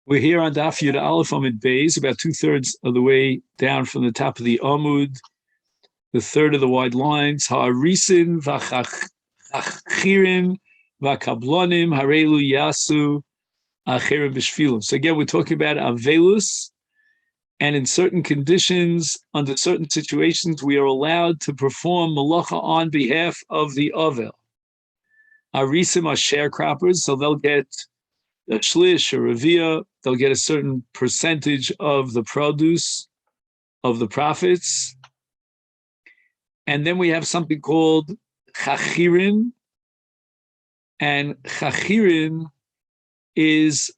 We're here on Daf Yud Aleph Amud Beis, about 2/3 of the way down from the top of the Amud, the third of the wide lines. Ha'arisin v'chachirin v'kablonim harelu yasu achirim b'shvilim. So again, we're talking about avelus, and in certain conditions, under certain situations, we are allowed to perform malacha on behalf of the avel. Arisim are sharecroppers, so they'll get a shlish or revia, they'll get a certain percentage of the produce of the profits. And then we have something called chachirin, and chachirin is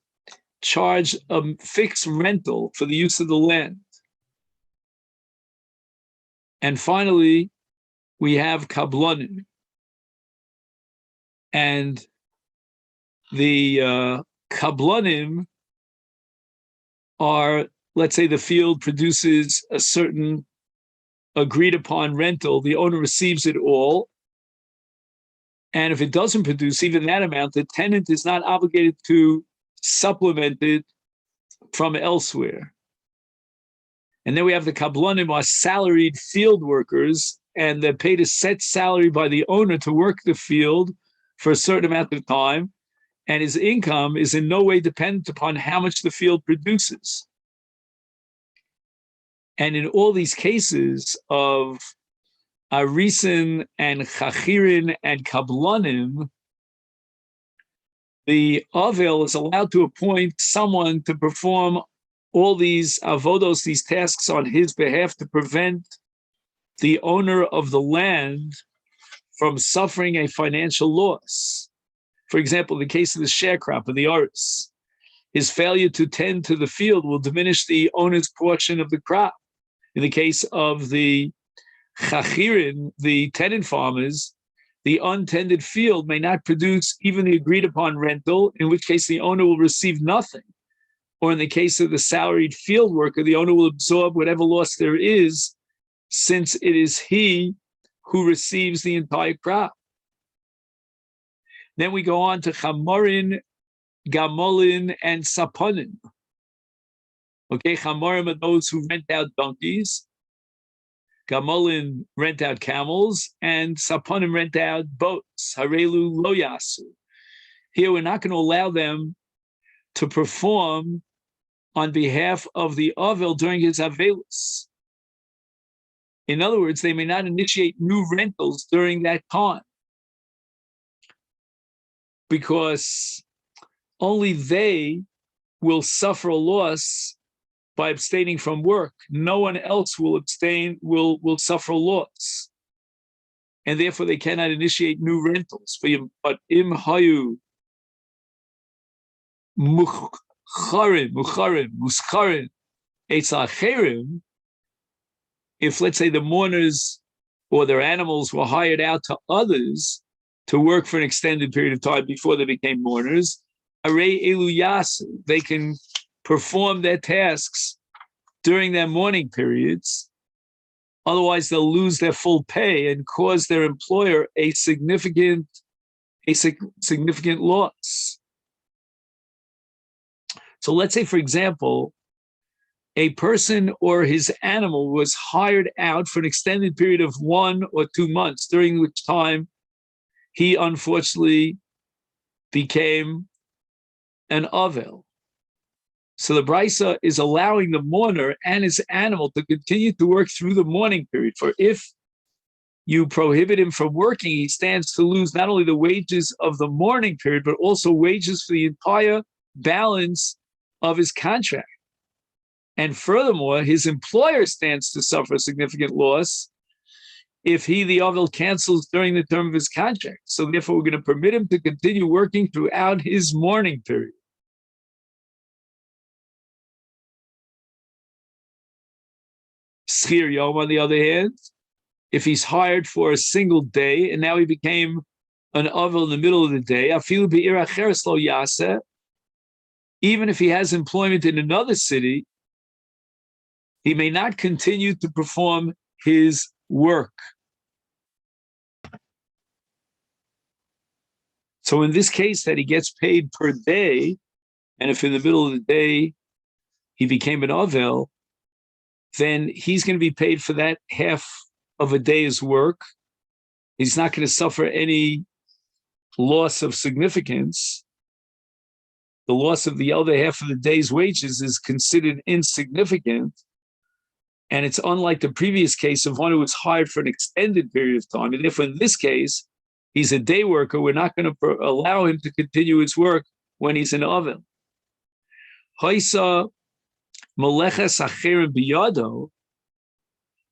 charge a fixed rental for the use of the land. And finally, we have kablonim. And the kablonim are, let's say the field produces a certain agreed upon rental, the owner receives it all. And if it doesn't produce even that amount, the tenant is not obligated to supplement it from elsewhere. And then we have the kablonim, are salaried field workers, and they're paid a set salary by the owner to work the field for a certain amount of time. And his income is in no way dependent upon how much the field produces. And in all these cases of arisin and chachirin and kablonim, the avel is allowed to appoint someone to perform all these avodos, these tasks on his behalf, to prevent the owner of the land from suffering a financial loss. For example, in the case of the sharecropper, the oris, his failure to tend to the field will diminish the owner's portion of the crop. In the case of the chachirin, the tenant farmers, the untended field may not produce even the agreed upon rental, in which case the owner will receive nothing. Or in the case of the salaried field worker, the owner will absorb whatever loss there is, since it is he who receives the entire crop. Then we go on to chamorin, gamolin, and saponin. Okay, chamorim are those who rent out donkeys. Gamolin rent out camels, and saponim rent out boats. Harelu lo yasu. Here we're not going to allow them to perform on behalf of the avel during his avelus. In other words, they may not initiate new rentals during that time, because only they will suffer a loss by abstaining from work. No one else will will suffer a loss. And therefore they cannot initiate new rentals. But im hayu mucharim, muscharim, etzacherim, if let's say the mourners or their animals were hired out to others to work for an extended period of time before they became mourners, arei elu yasu, they can perform their tasks during their mourning periods. Otherwise, they'll lose their full pay and cause their employer a significant loss. So let's say, for example, a person or his animal was hired out for an extended period of 1 or 2 months, during which time he unfortunately became an avel. So the Brisa is allowing the mourner and his animal to continue to work through the mourning period. For if you prohibit him from working, he stands to lose not only the wages of the mourning period, but also wages for the entire balance of his contract. And furthermore, his employer stands to suffer a significant loss if he, the avel, cancels during the term of his contract. So therefore, we're going to permit him to continue working throughout his mourning period. Schir Yom, on the other hand, if he's hired for a single day and now he became an avel in the middle of the day, afilu be'ir acheres lo yaseh, even if he has employment in another city, he may not continue to perform his work. So in this case that he gets paid per day, And if in the middle of the day he became an Avel, then he's going to be paid for that half of a day's work. He's not going to suffer any loss of significance. The loss of the other half of the day's wages is considered insignificant. And it's unlike the previous case of one who was hired for an extended period of time. And if in this case, he's a day worker, we're not going to allow him to continue his work when he's an oven. Haisa meleches acherim biyado.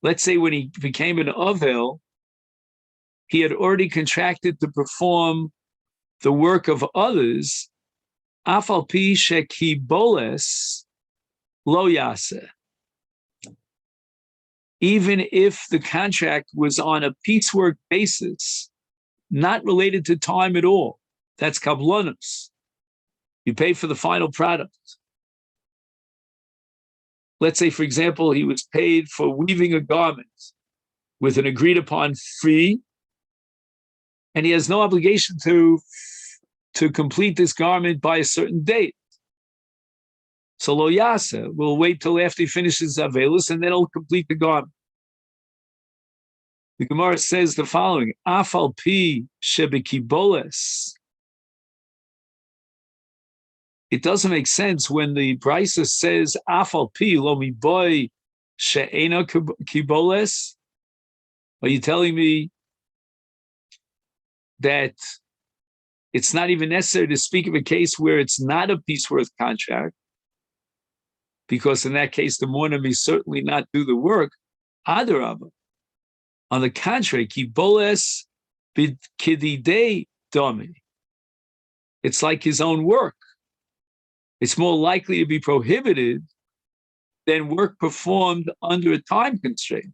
Let's say when he became an ovel, he had already contracted to perform the work of others. Afal pi shekiboles lo yaseh. Even if the contract was on a piecework basis, not related to time at all, that's kablanus. You pay for the final product. Let's say, for example, he was paid for weaving a garment with an agreed upon fee, and he has no obligation to complete this garment by a certain date. So lo yasa will wait till after he finishes Avelus, and then he'll complete the garment. The Gemara says the following: Afal pi shebekiboles. It doesn't make sense when the Brisa says Afal pi lo mi boy she'ena kiboles. Are you telling me that it's not even necessary to speak of a case where it's not a piecework contract? Because in that case, the mourner may certainly not do the work. Adarabah. On the contrary, kiboles bidkididei domi. It's like his own work. It's more likely to be prohibited than work performed under a time constraint.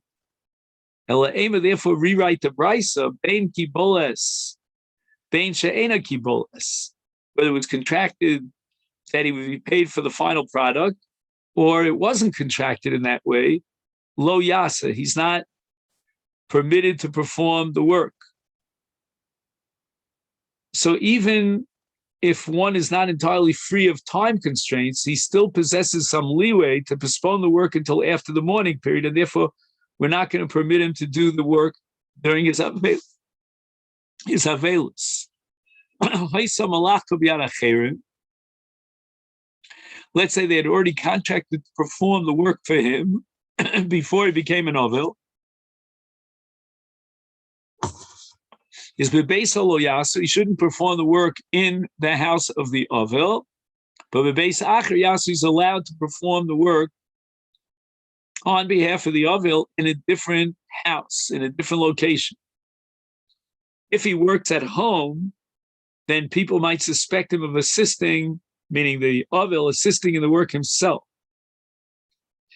Elaema therefore rewrite the brisa bein kiboles, bein she'ena kiboles, whether it was contracted that he would be paid for the final product, or it wasn't contracted in that way. Lo yasa, he's not permitted to perform the work. So even if one is not entirely free of time constraints, he still possesses some leeway to postpone the work until after the mourning period, and therefore we're not going to permit him to do the work during his avelus. Let's say they had already contracted to perform the work for him before he became an ovel. Is bebeis lo yasu, he shouldn't perform the work in the house of the ovel, but bebeis acher yasu, he's allowed to perform the work on behalf of the ovel in a different house, in a different location. If he works at home, then people might suspect him of assisting, meaning the ovel assisting in the work himself.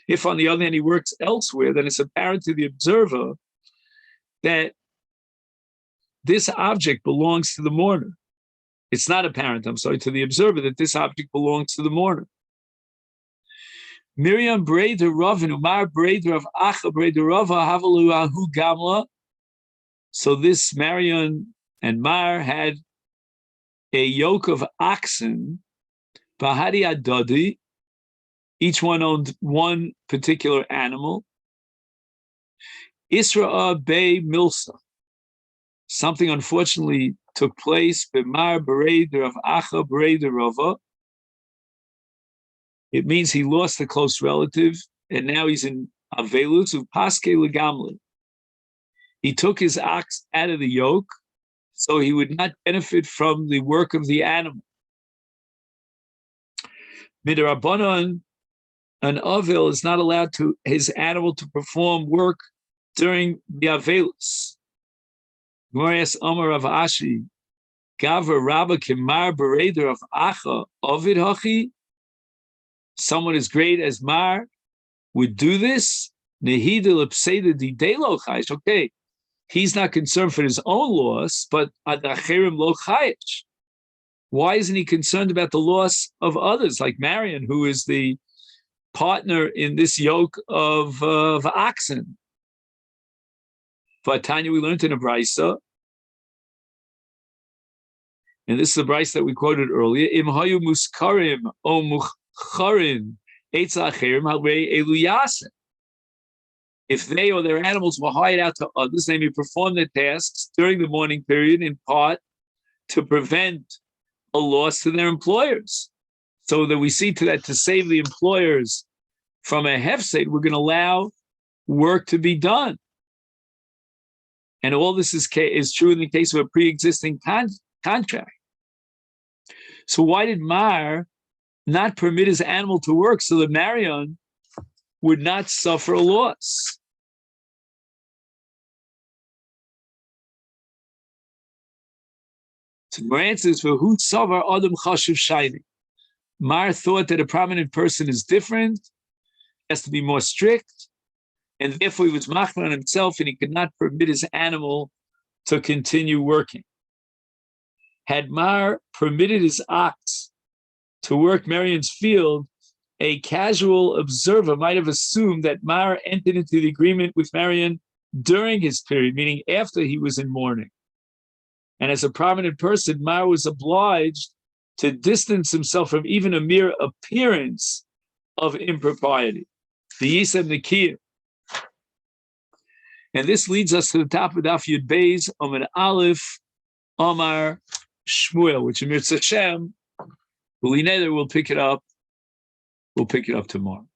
If, on the other hand, he works elsewhere, then it's apparent to the observer that this object belongs to the mourner. It's not apparent, to the observer that this object belongs to the mourner. Miriam Breder Rav and Umar Breder of Acha Breder Rava Havalu Ahu Gamla. So this Marion and Mar had a yoke of oxen, Bahadi Adadi. Each one owned one particular animal. Isra Bey Milsa. Something unfortunately took place. B'mar Breder of Acha Breder Rava. It means he lost a close relative, and now he's in Avelus of Paske Legamli. He took his ox out of the yoke, so he would not benefit from the work of the animal. Midrabanan, an Avel is not allowed to his animal to perform work during the Avelus. Glorious Amar of Ashi, Gavra Rabba Kimar Bereder of Acha Ovid Hachi. Someone as great as Mar would do this. Okay, he's not concerned for his own loss, but why isn't he concerned about the loss of others, like Marion, who is the partner in this yoke of oxen? But Tanya, we learned in a brisa, And this is the Bryce that we quoted earlier. Im hayu muskarim o mucharin eitz acherim halvei elu yasin. If they or their animals were hired out to others, they may perform their tasks during the morning period in part to prevent a loss to their employers. So that we see to that to save the employers from a hefsed, we're going to allow work to be done. And all this is true in the case of a pre-existing contract. So why did Mar not permit his animal to work so that Marion would not suffer a loss? So Mar answers, for who savar adam chashuv shayni. Mar thought that a prominent person is different, has to be more strict, and therefore he was machmir on himself, and he could not permit his animal to continue working. Had Mar permitted his ox to work Marion's field, a casual observer might have assumed that Mar entered into the agreement with Marion during his period, meaning after he was in mourning. And as a prominent person, Mar was obliged to distance himself from even a mere appearance of impropriety. The Yisem Nikiyah. And this leads us to the top of Daf Yud Beis, Amud Aleph, Omar Shmuel, which in Mirz Hashem, we'll pick it up tomorrow.